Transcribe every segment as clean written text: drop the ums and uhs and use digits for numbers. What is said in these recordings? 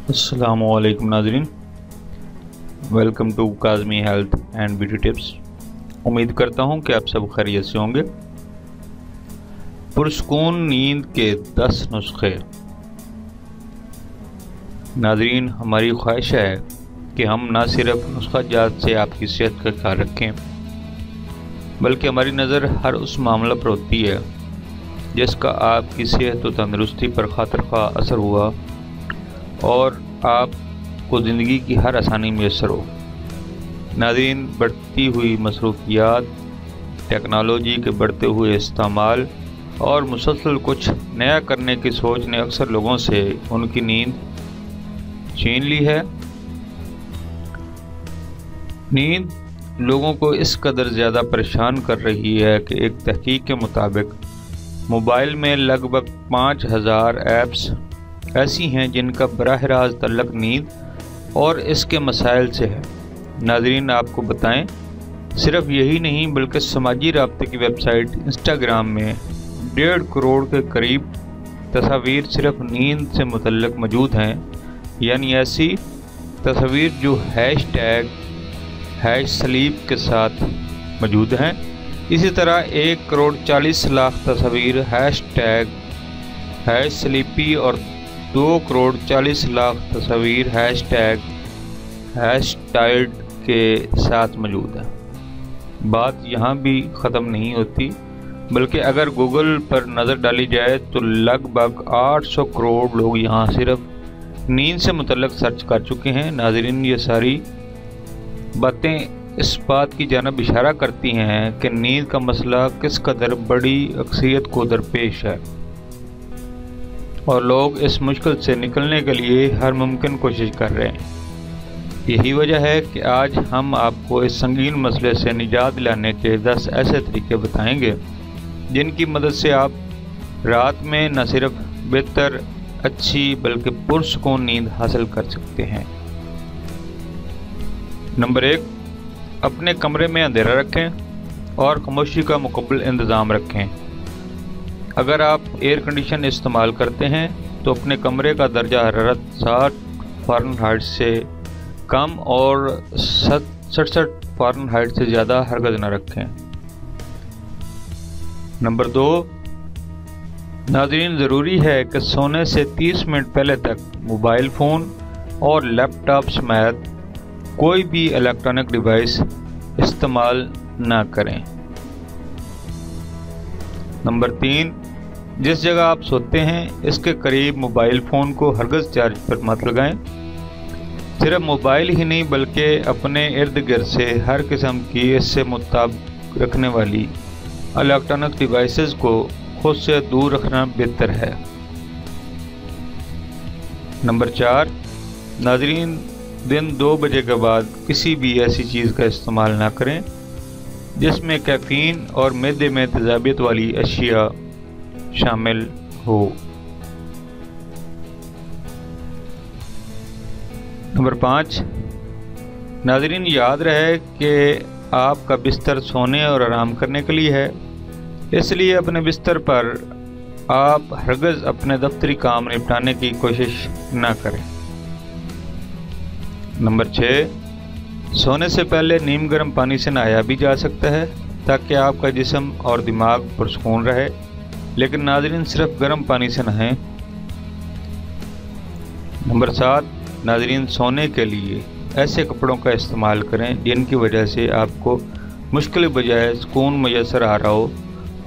अस्सलाम वालेकुम नाज़रीन, welcome to Kazmi health and beauty tips. उम्मीद करता हूँ कि आप सब खैरियत से होंगे। पुरसकून नींद के 10 नुस्खे। नाज़रीन, हमारी ख्वाहिश है कि हम ना सिर्फ नुस्खा जात से आपकी सेहत का ख्याल रखें, बल्कि हमारी नज़र हर उस मामला पर होती है जिसका आपकी सेहत और तंदरुस्ती पर खातिर असर हुआ और आपको ज़िंदगी की हर आसानी मैसर हो। नाज़रीन, बढ़ती हुई मसरूफियात, टेक्नोलॉजी के बढ़ते हुए इस्तेमाल और मुसलसल कुछ नया करने की सोच ने अक्सर लोगों से उनकी नींद छीन ली है। नींद लोगों को इस कदर ज़्यादा परेशान कर रही है कि एक तहकीक के मुताबिक मोबाइल में लगभग 5000 ऐप्स ऐसी हैं जिनका बराह रास्त तल्लुक़ नींद और इसके मसाइल से है। नाज़रीन, आपको बताएं, सिर्फ यही नहीं बल्कि समाजी राब्ते की वेबसाइट इंस्टाग्राम में 1.5 करोड़ के करीब तस्वीर सिर्फ नींद से मुतल्लिक़ मौजूद हैं, यानी ऐसी तस्वीर जो #स्लीप के साथ मौजूद हैं। इसी तरह 1,40,00,000 तस्वीर #स्लीपी और 2,40,00,000 तस्वीर #टायर्ड के साथ मौजूद है। बात यहाँ भी ख़त्म नहीं होती, बल्कि अगर गूगल पर नज़र डाली जाए तो लगभग 800 करोड़ लोग यहाँ सिर्फ नींद से मुतल्लिक़ सर्च कर चुके हैं। नाज़रीन, ये सारी बातें इस बात की जानब इशारा करती हैं कि नींद का मसला किस कदर बड़ी अक्सरियत को दरपेश है और लोग इस मुश्किल से निकलने के लिए हर मुमकिन कोशिश कर रहे हैं। यही वजह है कि आज हम आपको इस संगीन मसले से निजात दिलाने के 10 ऐसे तरीके बताएंगे जिनकी मदद से आप रात में न सिर्फ बेहतर, अच्छी बल्कि पुरसुकून नींद हासिल कर सकते हैं। नंबर 1, अपने कमरे में अंधेरा रखें और खामोशी का मुकम्मल इंतज़ाम रखें। अगर आप एयर कंडीशन इस्तेमाल करते हैं तो अपने कमरे का दर्जा हरारत 60 फ़ारेनहाइट से कम और 67 फ़ारेनहाइट से ज़्यादा हरगिज़ न रखें। नंबर 2, नाज़रीन, ज़रूरी है कि सोने से 30 मिनट पहले तक मोबाइल फ़ोन और लैपटॉप समेत कोई भी इलेक्ट्रॉनिक डिवाइस इस्तेमाल ना करें। नंबर 3, जिस जगह आप सोते हैं इसके करीब मोबाइल फ़ोन को हरगिज़ चार्ज पर मत लगाएं। सिर्फ मोबाइल ही नहीं बल्कि अपने इर्द गिर्द से हर किस्म की इससे मुताबिक रखने वाली इलेक्ट्रॉनिक डिवाइसेस को खुद से दूर रखना बेहतर है। नंबर 4, नाज़रीन, दिन 2 बजे के बाद किसी भी ऐसी चीज़ का इस्तेमाल ना करें जिसमें कैफ़ीन और मैदे में तेज़ाबियत वाली अशिया शामिल हो। नंबर 5, नाज़रीन, याद रहे कि आपका बिस्तर सोने और आराम करने के लिए है, इसलिए अपने बिस्तर पर आप हरगिज़ अपने दफ्तरी काम निपटाने की कोशिश ना करें। नंबर 6, सोने से पहले नीम गर्म पानी से नहाया भी जा सकता है ताकि आपका जिस्म और दिमाग पुरसुकून रहे, लेकिन नाज़रीन सिर्फ गर्म पानी से नहाएं। नंबर 7, नाज़रीन, सोने के लिए ऐसे कपड़ों का इस्तेमाल करें जिनकी वजह से आपको मुश्किल बजाय सुकून मैसर आ रहा हो,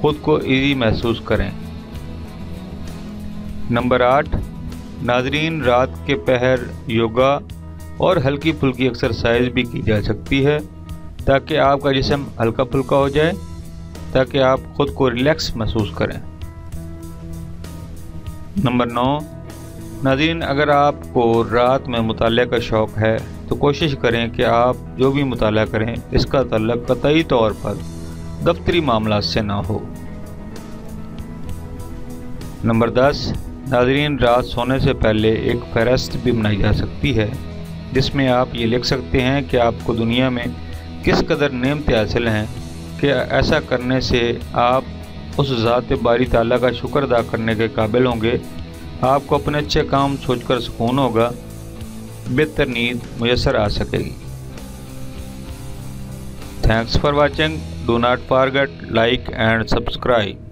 ख़ुद को ईजी महसूस करें। नंबर 8, नाज़रीन, रात के पहर योगा और हल्की फुल्की एक्सरसाइज भी की जा सकती है ताकि आपका जिस्म हल्का फुल्का हो जाए, ताकि आप ख़ुद को रिलैक्स महसूस करें। नंबर 9, नाज़रीन, अगर आपको रात में मुताले का शौक़ है तो कोशिश करें कि आप जो भी मुताला करें इसका ताल्लुक़ कतई तौर पर दफ्तरी मामला से ना हो। नंबर 10, नाज़रीन, रात सोने से पहले एक फ़हरिस्त भी बनाई जा सकती है जिसमें आप ये लिख सकते हैं कि आपको दुनिया में किस कदर नेमतें हासिल हैं कि ऐसा करने से आप उस ज़ात बारी ताला का शुक्र अदा करने के काबिल होंगे। आपको अपने अच्छे काम सोचकर सुकून होगा बेहतर नींद मुयसर आ सकेगी। Thanks for watching. Do not forget like and subscribe.